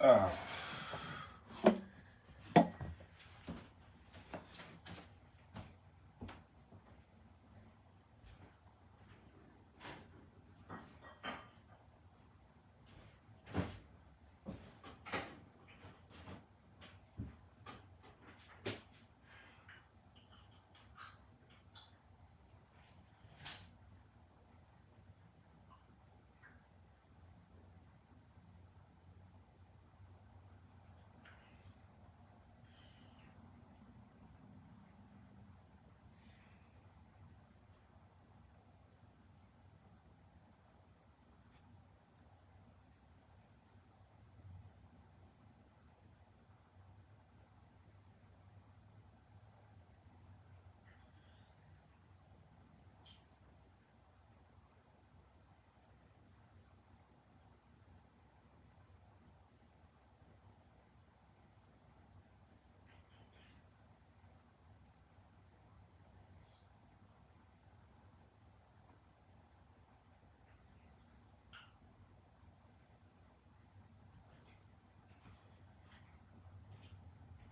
Ah.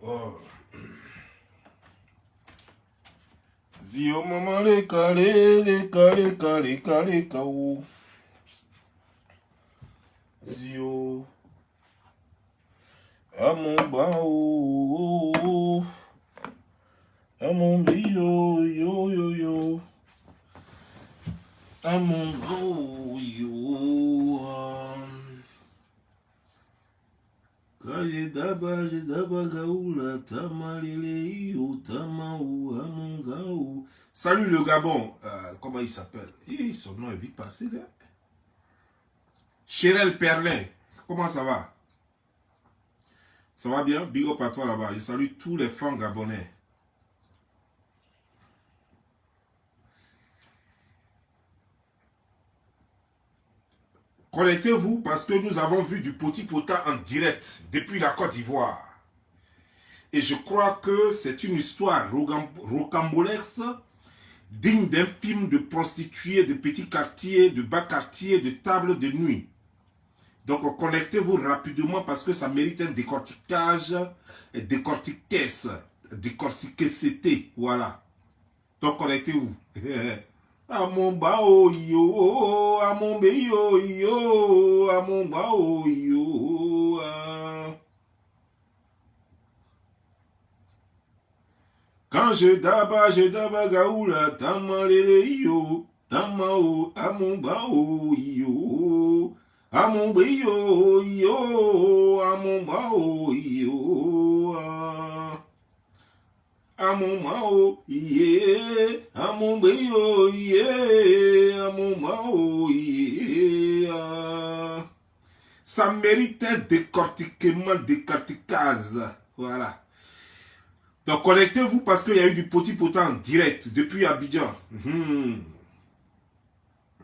Oh. Zio maman les calés, les calés, calés, calés, kaou. Zio. À mon bao. À mon bio, yo, yo, yo. À mon bao, yo. J'ai daba gaoula, tamalele, yo, tamaou, à mon gaou. Salut le Gabon. Comment il s'appelle? Son nom est vite passé là. Chérel Perlin. Comment ça va? Ça va bien? Big up à toi là-bas. Je salue tous les fans gabonais. Connectez-vous parce que nous avons vu du Poti Pota en direct depuis la Côte d'Ivoire. Et je crois que c'est une histoire rocambolesque, digne d'un film de prostituées, de petits quartiers, de bas quartiers, de tables de nuit. Donc connectez-vous rapidement parce que ça mérite un décortiquage, décortiquesse, décortiquecité, voilà. Donc connectez-vous. À mon bao yo, à mon beyo yo, à mon bao yo. Quand je daba gaoula, tama lele yo, tama o, à mon bao yo, à mon beyo yo, à mon bao yo. À mon mao, yeah, à mon beyo, yeah, à mon mao, yeah. Ça mérite un décortiquement, décortiquage. Voilà. Donc connectez-vous parce qu'il y a eu du Poti Pota en direct depuis Abidjan.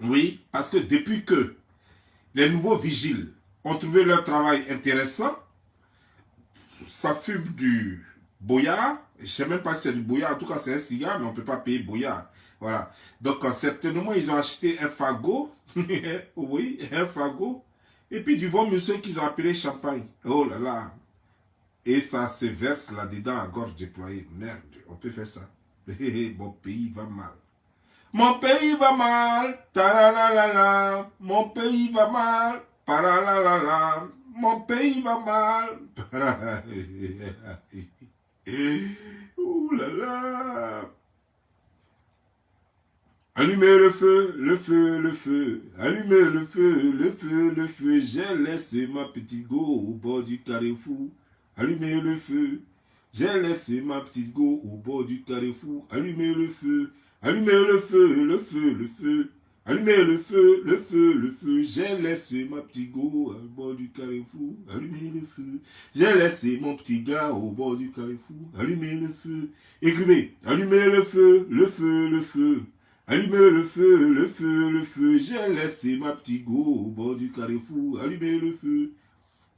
Oui, parce que depuis que les nouveaux vigiles ont trouvé leur travail intéressant, ça fume du boyard. Je ne sais même pas si c'est du boyard. En tout cas, c'est un cigare, mais on ne peut pas payer boyard. Voilà. Donc, certainement, ils ont acheté un fagot. Oui, un fagot. Et puis, du bon monsieur qu'ils ont appelé champagne. Oh là là. Et ça se verse là-dedans à gorge déployée. Merde, on peut faire ça. Mon pays va mal. Mon pays va mal. Ta-la-la-la-la. Mon pays va mal. Pa-la-la-la-la. Mon pays va mal. Ouh là là. Allumez le feu, le feu, le feu. Allumez le feu, le feu, le feu. J'ai laissé ma petite go au bord du carrefour. Allumez le feu. J'ai laissé ma petite go au bord du carrefour. Allumez le feu. Allumez le feu, le feu, le feu. Allumez le feu, le feu, le feu. J'ai laissé ma petite go au bord du carrefour. Allumez le feu. J'ai laissé mon petit gars au bord du carrefour. Allumez le feu. Écrivez. Allumez le feu, le feu, le feu. Allumez le feu, le feu, le feu. J'ai laissé ma petite go au bord du carrefour. Allumez le feu.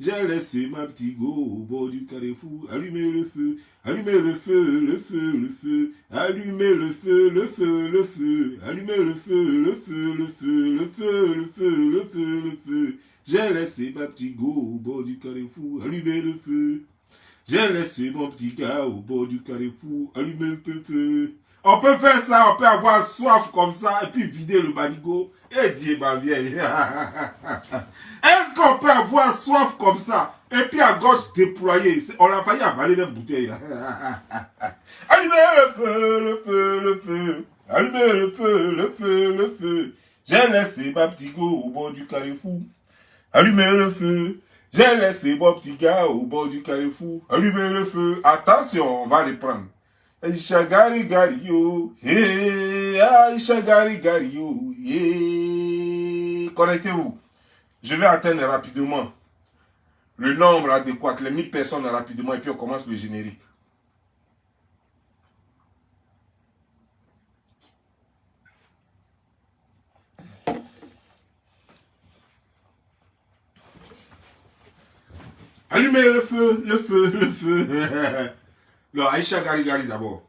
J'ai laissé ma petite go au bord du carrefour. Allumez le feu. Allumez le feu, le feu, le feu. Allumez le feu, le feu, le feu. Allumez le feu, le feu, le feu, le feu, le feu, le feu, le feu. J'ai laissé ma petite go au bord du carrefour, allumez le feu. J'ai laissé mon petit gars au bord du carrefour, allumez le feu. On peut faire ça, on peut avoir soif comme ça, et puis vider le baligo, et dire ma vieille. Est-ce qu'on peut avoir soif comme ça, et puis à gauche déployer? On a failli avaler même bouteille. Allumez le feu, le feu, le feu. Allumez le feu, le feu, le feu. J'ai laissé ma petite go au bord du carrefour. Allumez le feu. J'ai laissé mon petit gars au bord du carrefour. Allumez le feu. Attention, on va les prendre. Aïcha gari gari yo. Aïcha gari gari yo. Connectez-vous. Je vais atteindre rapidement le nombre adéquat, les 1000 personnes rapidement, et puis on commence le générique. Allumez le feu, le feu, le feu. Non, Aïcha Gari Gari d'abord.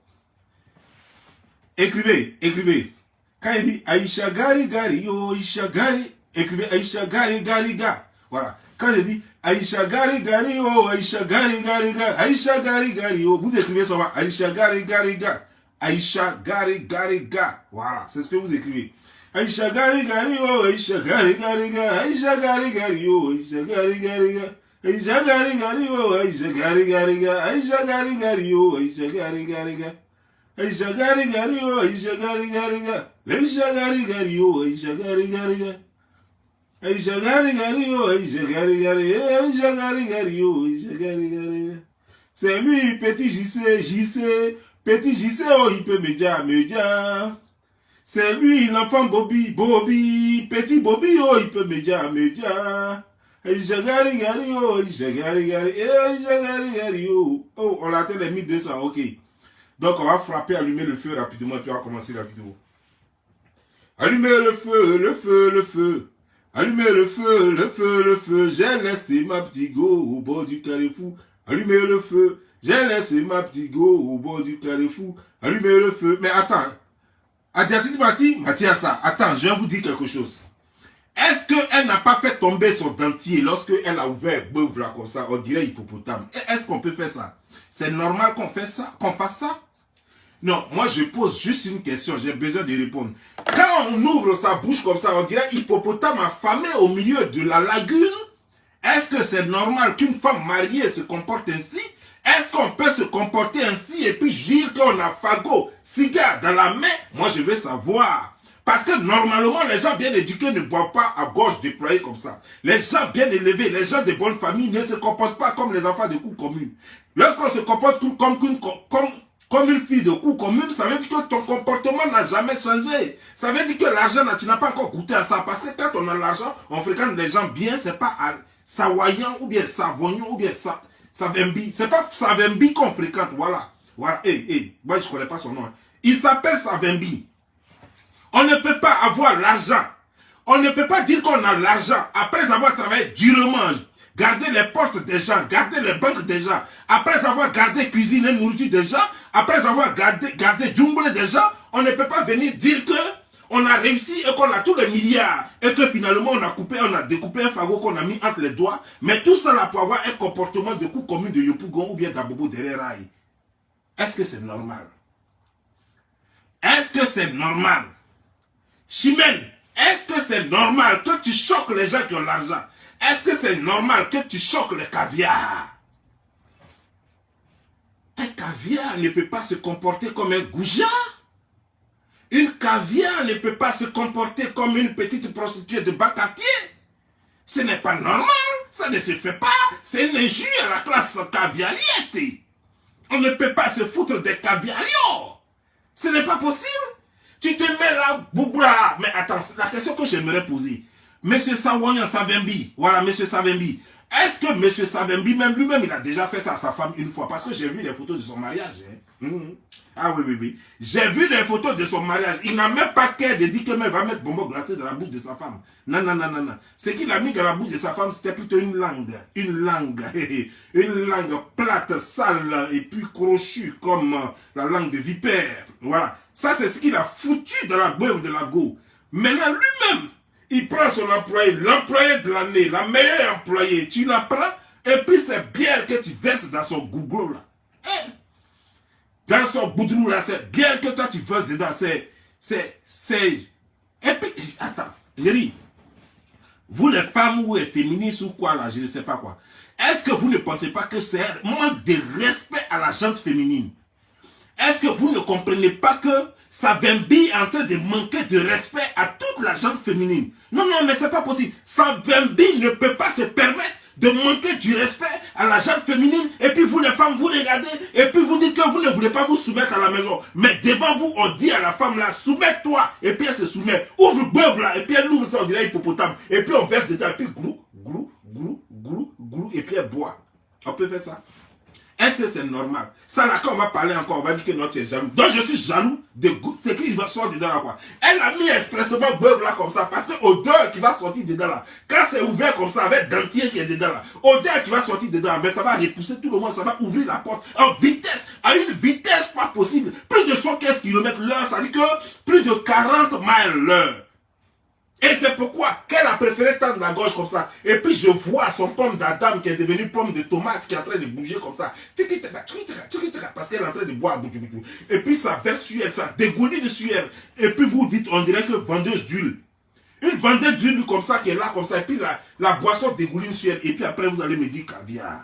Écrivez, écrivez. Quand il dit Aïcha Gari Gari, oh Aïcha Gari, écrivez Aïcha Gari Gari Ga. Voilà. Quand je dis Aïcha Gari Gari, oh Aïcha Gari Gari Ga, Aïcha Gari Gari, oh, vous écrivez seulement Aïcha Gari Gari Ga. Aïcha Gari Gari Ga. Voilà, c'est ce que vous écrivez. Aïcha Gari Gari, oh Aïcha Gari Gari Ga, Aïcha Gari Gari, oh Aïcha Gari Gari Ga. Aïcha Gari Gari, oh Aïcha Gari Gari Ga, Aïcha Gari Gari, oh Aïcha Gari Gari Ga. Aïcha Gari Gari, oh Aïcha Gari Gari Ga. Aïcha Gari Gari, oh Aïcha Gari Gari Ga. Aïcha Gari Gari, oh Aïcha Gari Gari, Aïcha Gari Gari, oh Aïcha Gari Gari. C'est lui, petit JC, petit JC, oh il peut média. C'est lui, l'enfant Bobby, petit Bobby, oh il peut média. Aïcha Gari Gari, oh Aïcha Gari Gari, Aïcha Gari Gari, oh. Oh, on atteint les 1200, ok. Donc on va frapper, allumer le feu rapidement, et puis on va commencer la vidéo. Allumez le feu, le feu, le feu. Allumez le feu, le feu, le feu. J'ai laissé ma petite go au bord du carrefour. Allumez le feu. J'ai laissé ma petite go au bord du carrefour. Allumez le feu. Mais attends. Mathiasa, attends, je vais vous dire quelque chose. Est-ce qu'elle n'a pas fait tomber son dentier lorsqu'elle a ouvert bœuf là comme ça? On dirait hippopotame. Est-ce qu'on peut faire ça? C'est normal qu'on fasse ça? Non, moi je pose juste une question, j'ai besoin de répondre. Quand on ouvre sa bouche comme ça, on dirait hippopotame affamé au milieu de la lagune. Est-ce que c'est normal qu'une femme mariée se comporte ainsi? Est-ce qu'on peut se comporter ainsi et puis dire qu'on a fagot, cigare dans la main? Moi je veux savoir. Parce que normalement, les gens bien éduqués ne boivent pas à gorge déployée comme ça. Les gens bien élevés, les gens de bonne famille ne se comportent pas comme les enfants de cour commune. Lorsqu'on se comporte comme une fille de cour commune, ça veut dire que ton comportement n'a jamais changé. Ça veut dire que l'argent, tu n'as pas encore goûté à ça. Parce que quand on a l'argent, on fréquente des gens bien, c'est pas à Sawayan ou bien Savognon ou bien Savembi. C'est pas Savembi qu'on fréquente, voilà. Voilà, moi je connais pas son nom. Il s'appelle Savembi. On ne peut pas avoir l'argent. On ne peut pas dire qu'on a l'argent après avoir travaillé durement, garder les portes des gens, garder les banques des gens, après avoir gardé cuisine et nourriture des gens, après avoir gardé djungle des gens. On ne peut pas venir dire que on a réussi et qu'on a tous les milliards et que finalement on a découpé un fagot qu'on a mis entre les doigts. Mais tout ça là pour avoir un comportement de coup commun de Yopougon ou bien d'Abobo derrière Raï. Est-ce que c'est normal? Est-ce que c'est normal? Chimène, est-ce que c'est normal que tu choques les gens qui ont l'argent? Est-ce que c'est normal que tu choques le caviar? Un caviar ne peut pas se comporter comme un goujat. Une caviar ne peut pas se comporter comme une petite prostituée de bas quartier. Ce n'est pas normal, ça ne se fait pas. C'est une injure à la classe caviariette. On ne peut pas se foutre des caviarios. Ce n'est pas possible. Tu te mets là, boubra. Mais attends, la question que j'aimerais poser. Monsieur Sawanyan Savembi, voilà, monsieur Savembi. Est-ce que monsieur Savembi, même lui-même, il a déjà fait ça à sa femme une fois? Parce que j'ai vu les photos de son mariage. Ah oui. J'ai vu les photos de son mariage. Il n'a même pas qu'à de dire que même va mettre bonbon glacé dans la bouche de sa femme. Non. Ce qu'il a mis dans la bouche de sa femme, c'était plutôt une langue. Une langue plate, sale et puis crochue comme la langue de vipère. Voilà. Ça, c'est ce qu'il a foutu dans la beuve de la go. Maintenant, lui-même, Il prend son employé, l'employé de l'année, la meilleure employée. Tu la prends et puis c'est bière que tu verses dans son gougou là. Hein? Dans son boudrou là, c'est bière que toi tu verses dedans. Et puis, attends, je dis, vous les femmes ou les féministes ou quoi là, je ne sais pas quoi. Est-ce que vous ne pensez pas que c'est un manque de respect à la gente féminine? Est-ce que vous ne comprenez pas que Savimbi est en train de manquer de respect à toute la gente féminine? Non, non, mais c'est pas possible. Savimbi ne peut pas se permettre de manquer du respect à la gente féminine. Et puis vous les femmes, vous regardez, et puis vous dites que vous ne voulez pas vous soumettre à la maison. Mais devant vous, on dit à la femme là, soumets-toi. Et puis elle se soumet. Ouvre le bœuf là, et puis elle ouvre ça, on dirait hippopotame. Et puis on verse dedans, et puis glou, glou, glou, glou, glou, et puis elle boit. On peut faire ça. Est-ce que c'est normal? Ça là, quand on va parler encore, on va dire que non, tu es jaloux. Donc je suis jaloux de goût. C'est qu'il va sortir dedans là quoi. Elle a mis expressément beurre là comme ça. Parce que l'odeur qui va sortir dedans là, quand c'est ouvert comme ça, avec dentier qui est dedans là, l'odeur qui va sortir dedans, ben ça va repousser tout le monde, ça va ouvrir la porte en vitesse, à une vitesse pas possible. Plus de 115 km/h, ça dit que plus de 40 miles l'heure. Et c'est pourquoi qu'elle a préféré tendre la gorge comme ça. Et puis je vois son pomme d'Adam qui est devenue pomme de tomate qui est en train de bouger comme ça. Parce qu'elle est en train de boire. Et puis ça verse sur elle, ça dégouline sur elle. Et puis vous dites, on dirait que vendeuse d'huile. Une vendeuse d'huile comme ça qui est là comme ça. Et puis la boisson dégouline sur elle. Et puis après vous allez me dire caviar.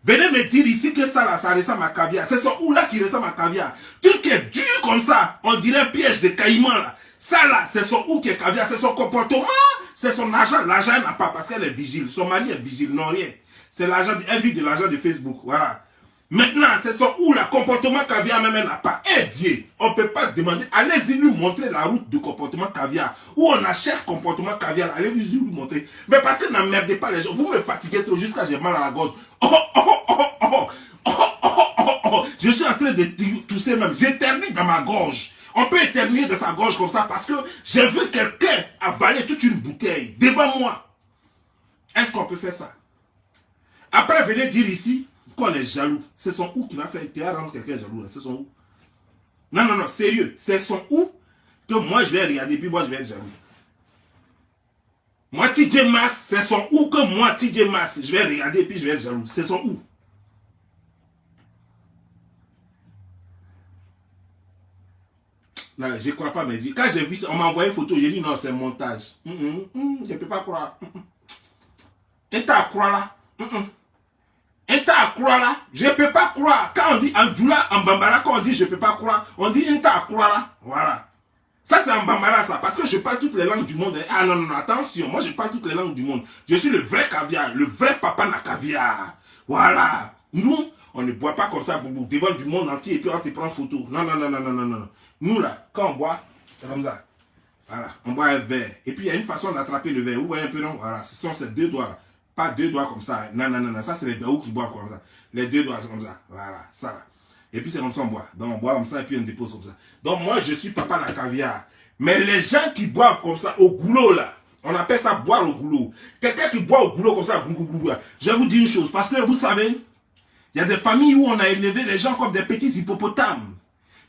Venez me dire ici que ça là, ça ressemble à caviar. C'est son ou là qui ressemble à caviar. Truc est dur comme ça. On dirait un piège de caïman là. Ça là, c'est son ou qui est caviar, c'est son comportement, c'est son argent. L'argent, elle n'a pas parce qu'elle est vigile. Son mari est vigile, non rien. C'est l'argent, elle vit de l'argent de Facebook, voilà. Maintenant, c'est son ou le comportement caviar, même elle n'a pas. Eh Dieu, on ne peut pas demander, allez-y lui montrer la route du comportement caviar. Où on achète comportement caviar, allez-y lui montrer. Mais parce que n'emmerdez pas les gens, vous me fatiguez trop jusqu'à j'ai mal à la gorge. Je suis en train de tousser même, j'éternue dans ma gorge. On peut éternuer de sa gorge comme ça parce que j'ai vu quelqu'un avaler toute une bouteille devant moi. Est-ce qu'on peut faire ça? Après, venez dire ici qu'on est jaloux. C'est son ou qui va faire rendre quelqu'un jaloux. C'est son ou. Non, non, non, sérieux. C'est son ou que moi je vais regarder puis moi je vais être jaloux. Moi, TJ Mass, c'est son ou que moi, TJ Mass, je vais regarder puis je vais être jaloux. C'est son ou. Non, je ne crois pas mes yeux. Quand j'ai vu ça, on m'a envoyé une photo, j'ai dit non, c'est montage. Je ne peux pas croire. Et t'as à croire là. Et t'as à croire là. Je ne peux pas croire. Quand on dit en Djoula, en Bambara, quand on dit je ne peux pas croire, on dit et t'as à croire là. Voilà. Ça, c'est en Bambara, ça. Parce que je parle toutes les langues du monde. Ah non, non, attention. Moi, je parle toutes les langues du monde. Je suis le vrai caviar. Le vrai papa na caviar. Voilà. Nous, on ne boit pas comme ça, boubou, devant du monde entier et puis on te prend photo. Non, non, non, non, non, non, non. Nous là, quand on boit, c'est comme ça. Voilà, on boit un verre. Et puis il y a une façon d'attraper le verre. Vous voyez un peu, non? Voilà, ce sont ces deux doigts là. Pas deux doigts comme ça. Non, non, non, non. Ça, c'est les daous qui boivent comme ça. Les deux doigts, c'est comme ça. Voilà, ça là. Et puis c'est comme ça on boit. Donc on boit comme ça et puis on dépose comme ça. Donc moi, je suis papa la caviar. Mais les gens qui boivent comme ça, au goulot là, on appelle ça boire au goulot. Quelqu'un qui boit au goulot comme ça, je vais vous dire une chose. Parce que vous savez, il y a des familles où on a élevé les gens comme des petits hippopotames.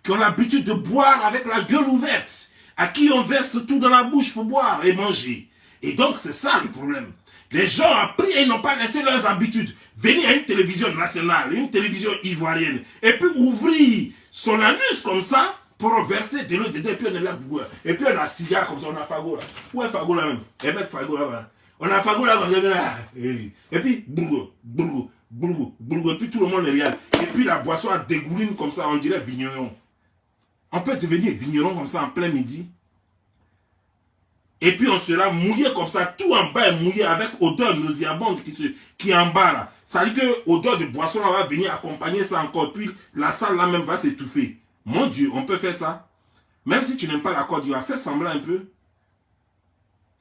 Qui ont l'habitude de boire avec la gueule ouverte, à qui on verse tout dans la bouche pour boire et manger. Et donc, c'est ça le problème. Les gens ont appris et n'ont pas laissé leurs habitudes. Venir à une télévision nationale, une télévision ivoirienne, et puis ouvrir son anus comme ça, pour verser de l'eau dedans, et puis on est là, et puis on a cigare comme ça, on a fagot là. Où est fagot là même? Et bien, fagot là, on a fagot là, et puis, bourgo, bourgo, bourgo, bourgo, et puis tout le monde est regarde. Et puis la boisson a dégouline comme ça, on dirait vigneron. On peut devenir vigneron comme ça en plein midi. Et puis on sera mouillé comme ça. Tout en bas est mouillé avec odeur nauséabonde qui est en bas là. Ça veut dire que l'odeur de boisson là va venir accompagner ça encore. Puis la salle là même va s'étouffer. Mon Dieu, on peut faire ça. Même si tu n'aimes pas la Côte d'Ivoire, fais semblant un peu.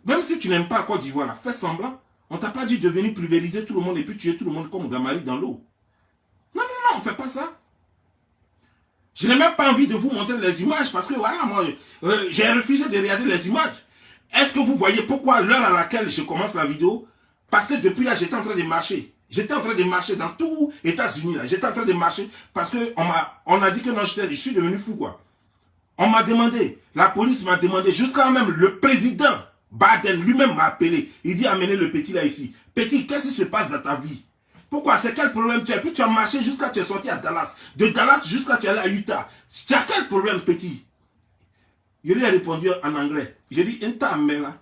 Même si tu n'aimes pas la Côte d'Ivoire là, fais semblant. On t'a pas dit de venir pulvériser tout le monde et puis tuer tout le monde comme Gamari dans l'eau. Non, non, non, on fait pas ça. Je n'ai même pas envie de vous montrer les images parce que voilà, moi, j'ai refusé de regarder les images. Est-ce que vous voyez pourquoi l'heure à laquelle je commence la vidéo? Parce que depuis là, j'étais en train de marcher. J'étais en train de marcher dans tous les États-Unis. J'étais en train de marcher parce qu'on a dit que non, je suis devenu fou quoi. On m'a demandé, la police m'a demandé, jusqu'à même le président Biden lui-même m'a appelé. Il dit amenez le petit là ici. Petit, qu'est-ce qui se passe dans ta vie? Pourquoi? C'est quel problème tu as? Puis tu as marché jusqu'à tu es sorti à Dallas. De Dallas jusqu'à tu es allé à Utah. Tu as quel problème, petit? Je lui ai répondu en anglais. J'ai dit, là.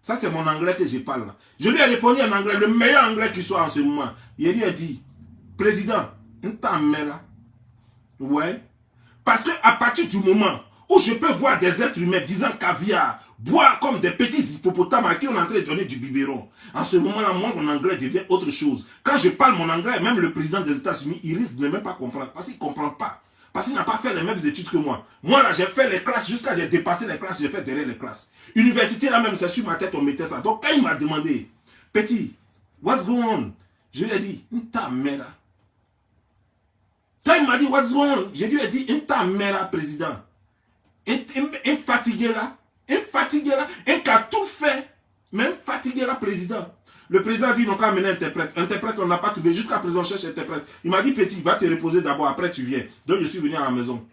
Ça, c'est mon anglais que je parle là. Je lui ai répondu en anglais, le meilleur anglais qui soit en ce moment. Il lui a dit, président, là. Ouais. Parce que à partir du moment où je peux voir des êtres humains disant caviar, boire comme des petits hippopotames à qui on est en train de donner du biberon, en ce moment-là, moi, mon anglais devient autre chose. Quand je parle mon anglais, même le président des États-Unis, il risque de ne même pas comprendre. Parce qu'il ne comprend pas. Parce qu'il n'a pas fait les mêmes études que moi. Moi, là, j'ai fait les classes jusqu'à j'ai dépassé les classes, j'ai fait derrière les classes. Université, là même, c'est sur ma tête, on mettait ça. Donc, quand il m'a demandé, petit, what's going on? Je lui ai dit, ta mère. Quand il m'a dit, what's going on? Je lui ai dit, ta mère, président. Un fatigué là. Un fatigué là. Un qui a tout fait. Même fatigué là, président. Le président a dit, non, qu'à amener interprète. Interprète, on n'a pas trouvé. Jusqu'à présent, on cherche interprète. Il m'a dit, petit, va te reposer d'abord, après tu viens. Donc, je suis venu à la maison.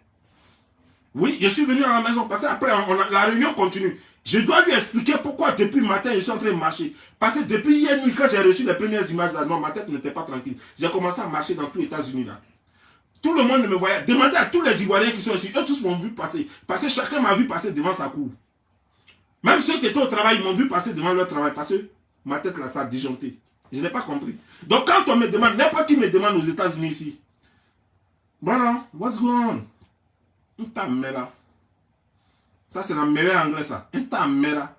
Oui, je suis venu à la maison. Parce qu'après, la réunion continue. Je dois lui expliquer pourquoi depuis le matin, je suis en train de marcher. Parce que depuis hier nuit, quand j'ai reçu les premières images là, non, ma tête n'était pas tranquille. J'ai commencé à marcher dans tous les États-Unis là. Tout le monde me voyait. Demandez à tous les Ivoiriens qui sont ici. Eux tous m'ont vu passer. Parce que chacun m'a vu passer devant sa cour. Même ceux qui étaient au travail, ils m'ont vu passer devant leur travail. Parce que ma tête là, ça a disjoncté. Je n'ai pas compris. Donc quand on me demande, n'importe qui me demande aux États-Unis ici, brother, what's going on? Ta mère. Ça c'est la meilleure anglais ça. Ta mère.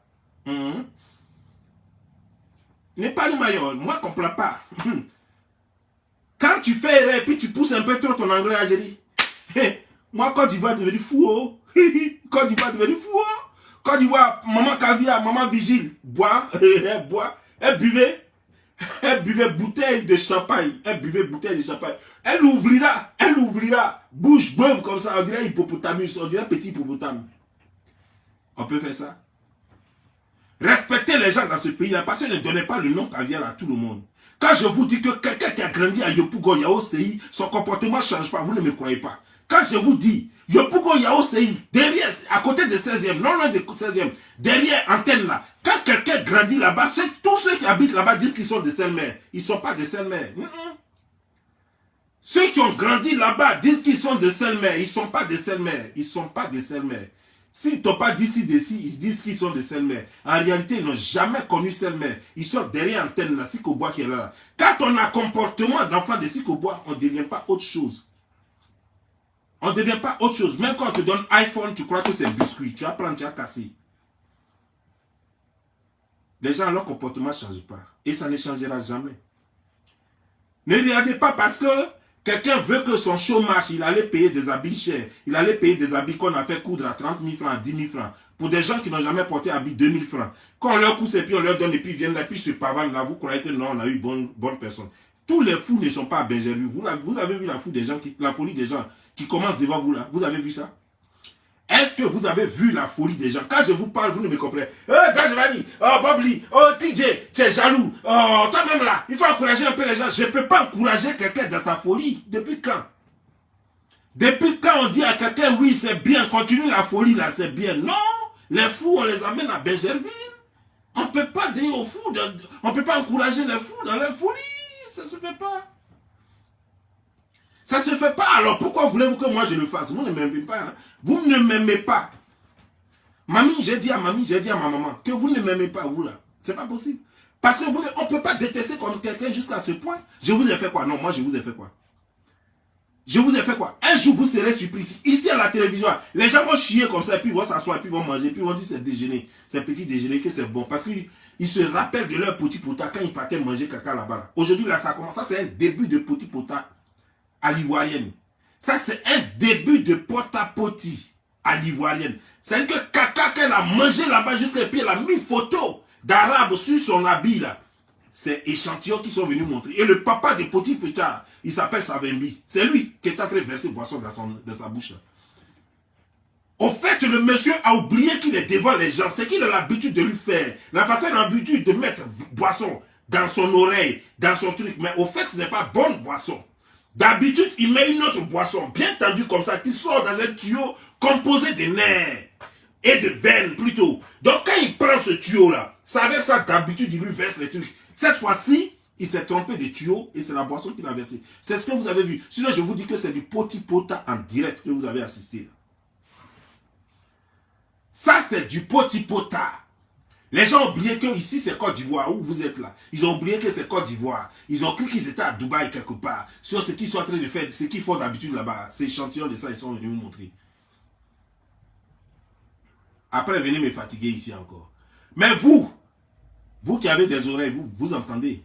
N'est pas le maillot. Moi je ne comprends pas. Quand tu fais erreur et puis tu pousses un peu trop ton anglais, j'ai dit, hey, moi Côte d'Ivoire devenir fou, oh. Côte d'Ivoire devenir fou, oh. Côte d'Ivoire, maman caviar, maman vigile, boit, elle buvait bouteille de champagne, elle ouvrira, bouche beuve comme ça, on dirait hippopotamus, on dirait petit hippopotame. On peut faire ça. Respectez les gens dans ce pays-là, parce que ne donnez pas le nom caviar à tout le monde. Quand je vous dis que quelqu'un qui a grandi à Yopougon, Yaoséi, son comportement ne change pas, vous ne me croyez pas. Quand je vous dis, Yopougon, Yaoséi, derrière, à côté de 16e, non loin de 16e, derrière antenne là, quand quelqu'un grandit là-bas, tous ceux qui habitent là-bas disent qu'ils sont des Selmer. Ils ne sont pas des Selmer. Ceux qui ont grandi là-bas disent qu'ils sont des Selmer. Ils ne sont pas des Selmer. Ils ne sont pas des Selmer. S'ils ne t'ont pas dit d'ici, ils disent qu'ils sont des Selmer. En réalité, ils n'ont jamais connu Selmer. Ils sont derrière l'antenne, la Sikobois qui est là. Quand on a un comportement d'enfant de Sikobois, on ne devient pas autre chose. On ne devient pas autre chose. Même quand on te donne iPhone, tu crois que c'est biscuit. Tu vas prendre, tu vas casser. Les gens, leur comportement ne change pas. Et ça ne changera jamais. Ne regardez pas parce que quelqu'un veut que son show marche, il allait payer des habits chers. Il allait payer des habits qu'on a fait coudre à 30 000 francs, à 10 000 francs. Pour des gens qui n'ont jamais porté habits 2 000 francs. Quand on leur couche et puis on leur donne et puis ils viennent là, puis se pavanent là, vous croyez que non, on a eu bonne personne. Tous les fous ne sont pas à Benjerville. Vous avez vu la folie des gens qui commencent devant vous là. Vous avez vu ça? Est-ce que vous avez vu la folie des gens? Quand je vous parle, vous ne me comprenez. Quand je vais dire, oh Bobli, oh TJ, tu es jaloux. Oh, toi-même là, il faut encourager un peu les gens. Je ne peux pas encourager quelqu'un dans sa folie. Depuis quand? Depuis quand on dit à quelqu'un, oui, c'est bien, continue la folie là, c'est bien. Non, les fous, on les amène à Benjerville. On ne peut pas dire aux fous, on ne peut pas encourager les fous dans leur folie. Ça ne se fait pas. Ça ne se fait pas. Alors pourquoi voulez-vous que moi je le fasse? Vous ne m'aimez pas. Hein? Vous ne m'aimez pas. Mamie, j'ai dit à ma maman que vous ne m'aimez pas, vous là. C'est pas possible. Parce que on ne peut pas détester comme quelqu'un jusqu'à ce point. Je vous ai fait quoi? Non, moi je vous ai fait quoi? Je vous ai fait quoi? Un jour vous serez surpris. Ici à la télévision, les gens vont chier comme ça, et puis ils vont s'asseoir, et puis ils vont manger, et puis ils vont dire c'est déjeuner. C'est petit déjeuner, que c'est bon. Parce qu'ils se rappellent de leur petit pota quand ils partaient manger caca là-bas. Aujourd'hui là, ça commence. Ça c'est un début de petit pota à l'ivoirienne. Ça, c'est un début de porte-à-poti à l'ivoirienne. C'est-à-dire que caca qu'elle a mangé là-bas jusqu'à puis elle a mis une d'arabe sur son habit là. C'est échantillons qui sont venus montrer. Et le papa de Petit Pétard, il s'appelle Savembi. C'est lui qui est en train de verser boisson dans sa bouche là. Au fait, le monsieur a oublié qu'il est devant les gens. C'est qu'il a l'habitude de lui faire. La façon il a l'habitude de mettre boisson dans son oreille, dans son truc. Mais au fait, ce n'est pas bonne boisson. D'habitude, il met une autre boisson, bien tendue comme ça, qui sort dans un tuyau composé de nerfs et de veines plutôt. Donc quand il prend ce tuyau-là, c'est avec ça d'habitude il lui verse les trucs. Cette fois-ci, il s'est trompé de tuyau et c'est la boisson qu'il a versé. C'est ce que vous avez vu. Sinon, je vous dis que c'est du poti-pota en direct que vous avez assisté. Ça, c'est du poti-pota. Les gens ont oublié que ici c'est Côte d'Ivoire, où vous êtes là. Ils ont oublié que c'est Côte d'Ivoire. Ils ont cru qu'ils étaient à Dubaï quelque part. Sur ce qu'ils sont en train de faire, ce qu'ils font d'habitude là-bas. Ces échantillons de ça, ils sont venus vous montrer. Après, venez me fatiguer ici encore. Mais vous qui avez des oreilles, vous entendez.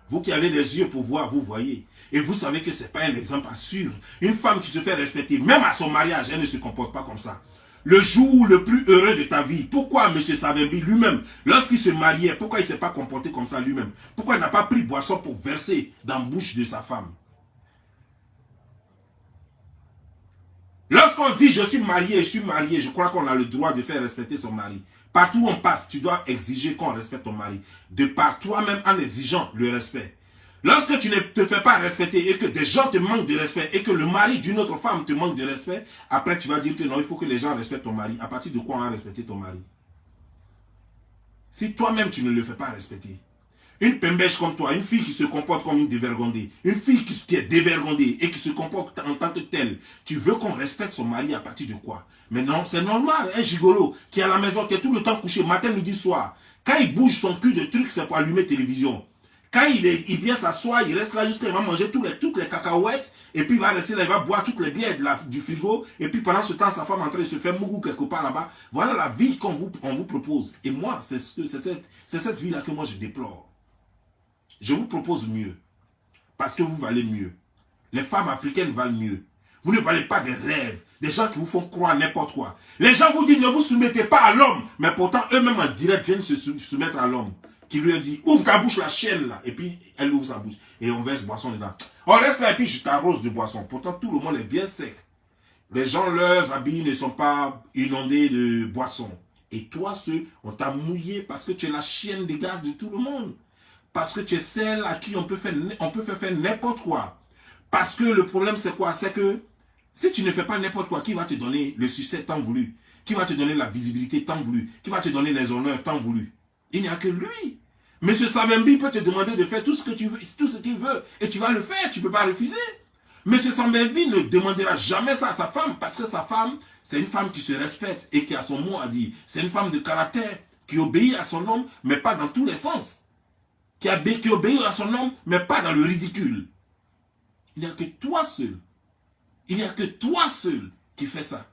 Vous qui avez des yeux pour voir, vous voyez. Et vous savez que ce n'est pas un exemple à suivre. Une femme qui se fait respecter, même à son mariage, elle ne se comporte pas comme ça. Le jour le plus heureux de ta vie, pourquoi M. Savimbi lui-même, lorsqu'il se mariait, pourquoi il ne s'est pas comporté comme ça lui-même? Pourquoi il n'a pas pris boisson pour verser dans la bouche de sa femme? Lorsqu'on dit je suis marié, je crois qu'on a le droit de faire respecter son mari. Partout où on passe, tu dois exiger qu'on respecte ton mari. De par toi-même en exigeant le respect. Lorsque tu ne te fais pas respecter et que des gens te manquent de respect et que le mari d'une autre femme te manque de respect, après tu vas dire que non, il faut que les gens respectent ton mari. À partir de quoi on va respecter ton mari? Si toi-même tu ne le fais pas respecter. Une pembèche comme toi, une fille qui se comporte comme une dévergondée, une fille qui est dévergondée et qui se comporte en tant que telle, tu veux qu'on respecte son mari à partir de quoi? Mais non, c'est normal, un gigolo qui est à la maison, qui est tout le temps couché, matin, midi, soir. Quand il bouge son cul de truc, c'est pour allumer télévision. Quand il vient s'asseoir, il reste là jusqu'à il va manger toutes les cacahuètes, et puis il va rester là, il va boire toutes les bières du frigo, et puis pendant ce temps, sa femme est en train de se faire mougou quelque part là-bas. Voilà la vie qu'on vous propose. Et moi, c'est cette vie-là que moi je déplore. Je vous propose mieux. Parce que vous valez mieux. Les femmes africaines valent mieux. Vous ne valez pas des rêves. Des gens qui vous font croire n'importe quoi. Les gens vous disent ne vous soumettez pas à l'homme. Mais pourtant, eux-mêmes en direct viennent se soumettre à l'homme. Qui lui dit ouvre ta bouche la chienne là. Et puis elle ouvre sa bouche. Et on verse boisson dedans. On reste là et puis je t'arrose de boisson. Pourtant tout le monde est bien sec. Les gens, leurs habits ne sont pas inondés de boisson. Et toi, on t'a mouillé parce que tu es la chienne des gardes de tout le monde. Parce que tu es celle à qui on peut faire n'importe quoi. Parce que le problème c'est quoi? C'est que si tu ne fais pas n'importe quoi, qui va te donner le succès tant voulu? Qui va te donner la visibilité tant voulu? Qui va te donner les honneurs tant voulu? Il n'y a que lui. Monsieur Savimbi peut te demander de faire tout ce que tu veux, tout ce qu'il veut. Et tu vas le faire, tu ne peux pas refuser. Monsieur Savimbi ne demandera jamais ça à sa femme. Parce que sa femme, c'est une femme qui se respecte et qui a son mot à dire. C'est une femme de caractère qui obéit à son homme, mais pas dans tous les sens. Qui obéit à son homme, mais pas dans le ridicule. Il n'y a que toi seul. Il n'y a que toi seul qui fais ça.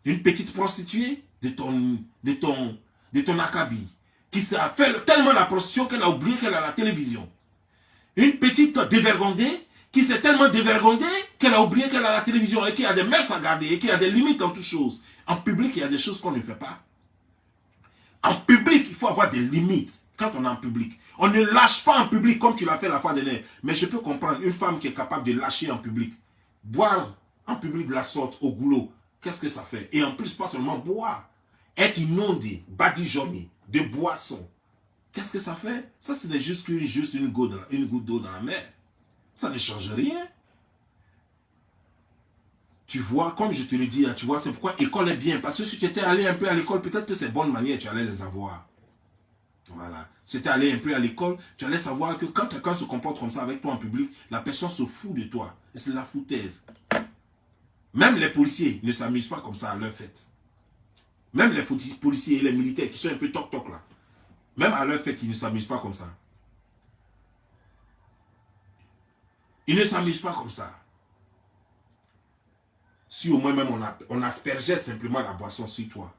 Une petite prostituée de ton acabit, qui s'est fait tellement la prostitution qu'elle a oublié qu'elle a la télévision. Une petite dévergondée qui s'est tellement dévergondée qu'elle a oublié qu'elle a la télévision et qu'il y a des mœurs à garder et qu'il y a des limites en toutes choses. En public, il y a des choses qu'on ne fait pas. En public, il faut avoir des limites quand on est en public. On ne lâche pas en public comme tu l'as fait la fois dernière. Mais je peux comprendre une femme qui est capable de lâcher en public. Boire en public de la sorte au goulot, qu'est-ce que ça fait? Et en plus, pas seulement boire. Être inondé, badigeonné de boissons. Qu'est-ce que ça fait? Ça, c'est juste une goutte d'eau dans la mer. Ça ne change rien. Tu vois, comme je te le dis, tu vois, c'est pourquoi l'école est bien. Parce que si tu étais allé un peu à l'école, peut-être que ces bonnes manières, tu allais les avoir. Voilà. Si tu es allé un peu à l'école, tu allais savoir que quand quelqu'un se comporte comme ça avec toi en public, la personne se fout de toi. Et c'est la foutaise. Même les policiers ne s'amusent pas comme ça à leur fête. Même les policiers et les militaires qui sont un peu toc-toc là. Même à leur fête, ils ne s'amusent pas comme ça. Ils ne s'amusent pas comme ça. Si au moins même on aspergeait simplement la boisson sur toi.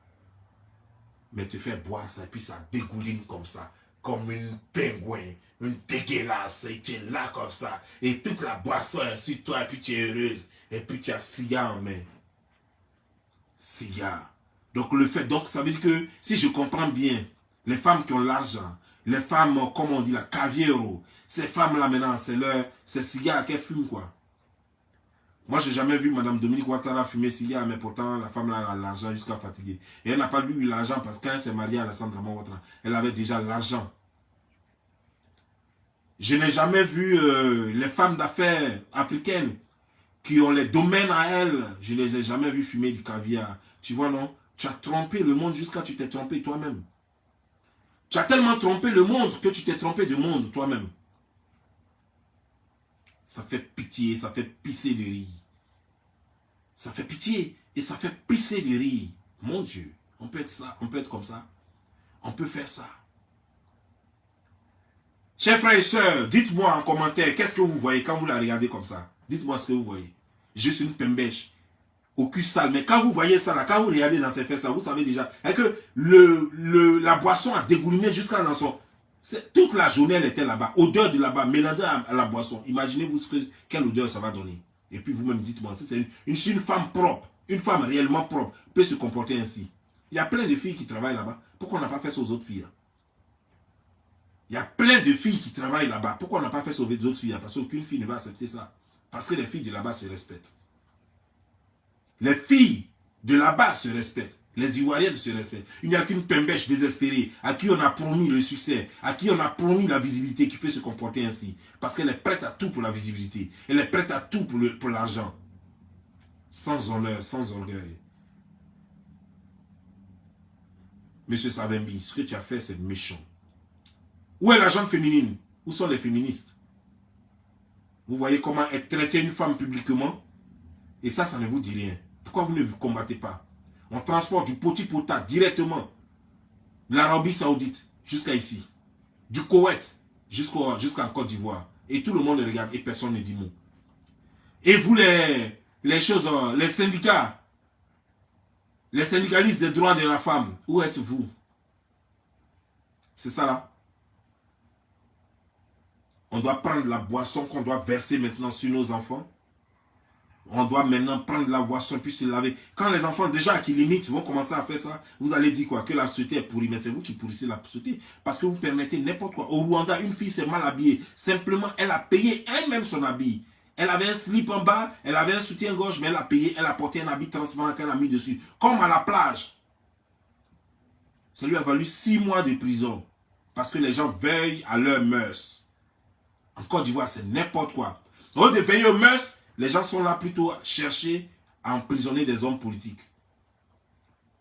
Mais te faire boire ça et puis ça dégouline comme ça. Comme une pingouin. Une dégueulasse. Et tu es là comme ça. Et toute la boisson est sur toi et puis tu es heureuse. Et puis tu as cigare en main. Cigare. Donc ça veut dire que si je comprends bien, les femmes qui ont l'argent, les femmes, comme on dit, la caviero, ces femmes-là maintenant, c'est cigare qu'elles fument quoi. Moi, j'ai jamais vu Mme Dominique Ouattara fumer cigare, mais pourtant, la femme-là a l'argent jusqu'à fatiguer. Et elle n'a pas eu l'argent parce qu'elle s'est mariée à Alassane Ouattara. Elle avait déjà l'argent. Je n'ai jamais vu les femmes d'affaires africaines qui ont les domaines à elles. Je ne les ai jamais vus fumer du caviar. Tu vois, non? Tu as trompé le monde jusqu'à ce que tu t'es trompé toi-même. Tu as tellement trompé le monde que tu t'es trompé du monde toi-même. Ça fait pitié, ça fait pisser de rire. Ça fait pitié et ça fait pisser de rire. Mon Dieu, on peut être ça, on peut être comme ça. On peut faire ça. Chers frères et sœurs, dites-moi en commentaire, qu'est-ce que vous voyez quand vous la regardez comme ça? Dites-moi ce que vous voyez. Juste une pembèche au cul sale. Mais quand vous voyez ça, là, quand vous regardez dans ses fesses, là, vous savez déjà que la boisson a dégouliné jusqu'à dans son... Toute la journée, elle était là-bas. Odeur de là-bas, mélangée à la boisson. Imaginez-vous quelle odeur ça va donner. Et puis vous-même, dites-moi, c'est une femme propre, une femme réellement propre, peut se comporter ainsi. Il y a plein de filles qui travaillent là-bas. Pourquoi on n'a pas fait ça aux autres filles là? Il y a plein de filles qui travaillent là-bas. Pourquoi on n'a pas fait ça aux autres filles là? Parce qu'aucune fille ne va accepter ça. Parce que les filles de là-bas se respectent. Les filles de là-bas se respectent. Les Ivoiriennes se respectent. Il n'y a qu'une pembèche désespérée à qui on a promis le succès, à qui on a promis la visibilité qui peut se comporter ainsi. Parce qu'elle est prête à tout pour la visibilité. Elle est prête à tout pour l'argent. Sans honneur, sans orgueil. Monsieur Savimbi, ce que tu as fait, c'est méchant. Où est la gente féminine? Où sont les féministes? Vous voyez comment elle traitait une femme publiquement? Et ça, ça ne vous dit rien. Pourquoi vous ne vous combattez pas? On transporte du poti-pota directement de l'Arabie Saoudite jusqu'à ici. Du Koweït jusqu'en Côte d'Ivoire. Et tout le monde le regarde et personne ne dit mot. Et vous, les syndicats, les syndicalistes des droits de la femme, où êtes-vous? C'est ça là. On doit prendre la boisson qu'on doit verser maintenant sur nos enfants. On doit maintenant prendre la boisson puis se laver. Quand les enfants déjà qui limitent vont commencer à faire ça, vous allez dire quoi? Que la société est pourrie. Mais c'est vous qui pourrissez la société. Parce que vous permettez n'importe quoi. Au Rwanda, une fille s'est mal habillée. Simplement, elle a payé elle-même son habit. Elle avait un slip en bas, elle avait un soutien-gorge, mais elle a payé, elle a porté un habit transparent qu'elle a mis dessus. Comme à la plage. Ça lui a valu 6 mois de prison. Parce que les gens veillent à leurs mœurs. En Côte d'Ivoire, c'est n'importe quoi. Au lieu de veiller aux mœurs, les gens sont là plutôt à chercher à emprisonner des hommes politiques.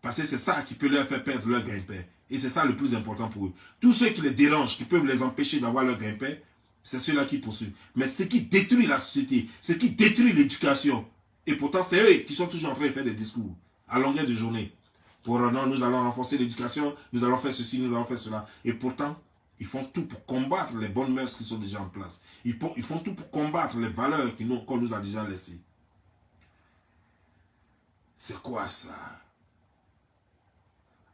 Parce que c'est ça qui peut leur faire perdre leur gagne-pain. Et c'est ça le plus important pour eux. Tous ceux qui les dérangent, qui peuvent les empêcher d'avoir leur gagne-pain, c'est ceux-là qui poursuivent. Mais ce qui détruit la société, ce qui détruit l'éducation, et pourtant c'est eux qui sont toujours en train de faire des discours à longueur de journée. Pour non, nous allons renforcer l'éducation, nous allons faire ceci, nous allons faire cela. Et pourtant, ils font tout pour combattre les bonnes mœurs qui sont déjà en place. Ils font tout pour combattre les valeurs qu'on nous a déjà laissées. C'est quoi ça?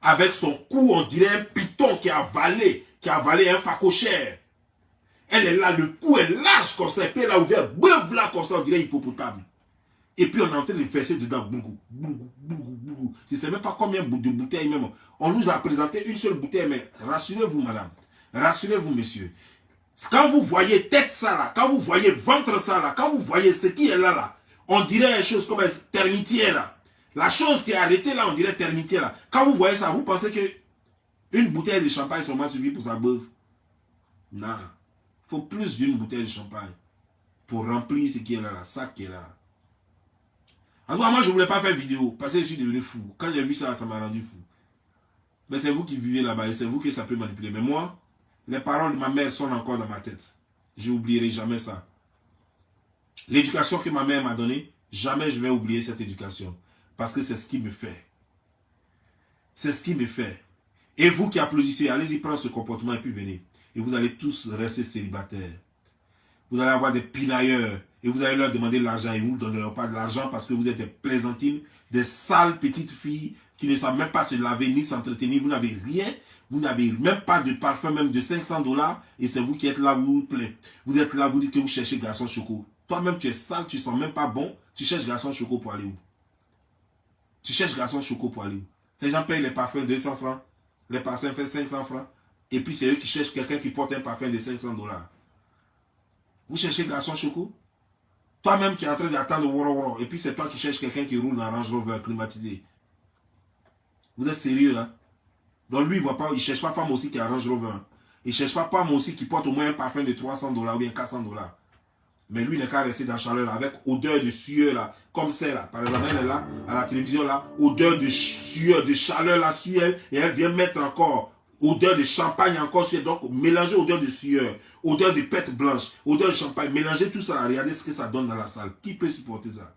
Avec son cou, on dirait un python qui a avalé un phacochère. Elle est là, le cou est large comme ça, et puis elle a ouvert, bouf là comme ça, on dirait hippopotame. Et puis on est en train de verser dedans, bougou, bougou, bougou, bougou. Je ne sais même pas combien de bouteilles même. On nous a présenté une seule bouteille, mais rassurez-vous madame. Rassurez-vous, monsieur. Quand vous voyez tête ça là, quand vous voyez ventre ça là, quand vous voyez ce qui est là, on dirait une chose comme un termitière là. La chose qui est arrêtée là, on dirait termitière là. Quand vous voyez ça, vous pensez que une bouteille de champagne seulement suffit pour sa beuve? Non. Il faut plus d'une bouteille de champagne pour remplir ce qui est là, ça qui est là. En tout cas, moi je ne voulais pas faire vidéo parce que je suis devenu fou. Quand j'ai vu ça, ça m'a rendu fou. Mais c'est vous qui vivez là-bas et c'est vous que ça peut manipuler. Mais moi, les paroles de ma mère sont encore dans ma tête. Je n'oublierai jamais ça. L'éducation que ma mère m'a donnée, jamais je vais oublier cette éducation. Parce que c'est ce qui me fait. C'est ce qui me fait. Et vous qui applaudissez, allez-y prendre ce comportement et puis venez. Et vous allez tous rester célibataires. Vous allez avoir des pinailleurs. Et vous allez leur demander de l'argent. Et vous ne donneront pas de l'argent parce que vous êtes des plaisantines, des sales petites filles qui ne savent même pas se laver ni s'entretenir. Vous n'avez rien. Vous n'avez même pas de parfum, même de 500 $. Et c'est vous qui êtes là, vous plaît. Vous êtes là, vous dites que vous cherchez garçon choco. Toi-même, tu es sale, tu ne sens même pas bon. Tu cherches garçon choco pour aller où? Tu cherches garçon choco pour aller où? Les gens payent les parfums 200 francs. Les parfums fait 500 francs. Et puis c'est eux qui cherchent quelqu'un qui porte un parfum de 500 $. Vous cherchez garçon choco? Toi-même qui es en train d'attendre Woro Woro. Et puis c'est toi qui cherches quelqu'un qui roule dans un Range Rover climatisé. Vous êtes sérieux là? Donc lui, il ne cherche pas femme aussi qui a Range Rover. Il ne cherche pas femme aussi qui porte au moins un parfum de 300 $ ou bien 400 $. Mais lui n'est qu'à rester dans la chaleur là, avec odeur de sueur là, comme c'est là. Par exemple, elle est là, à la télévision là, odeur de sueur, de chaleur là sur elle, et elle vient mettre encore odeur de champagne encore sur elle. Donc, mélanger odeur de sueur, odeur de pète blanche, odeur de champagne, mélanger tout ça là, regardez ce que ça donne dans la salle. Qui peut supporter ça?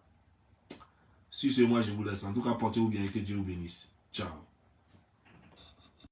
Si c'est moi, je vous laisse. En tout cas, portez-vous bien et que Dieu vous bénisse. Ciao.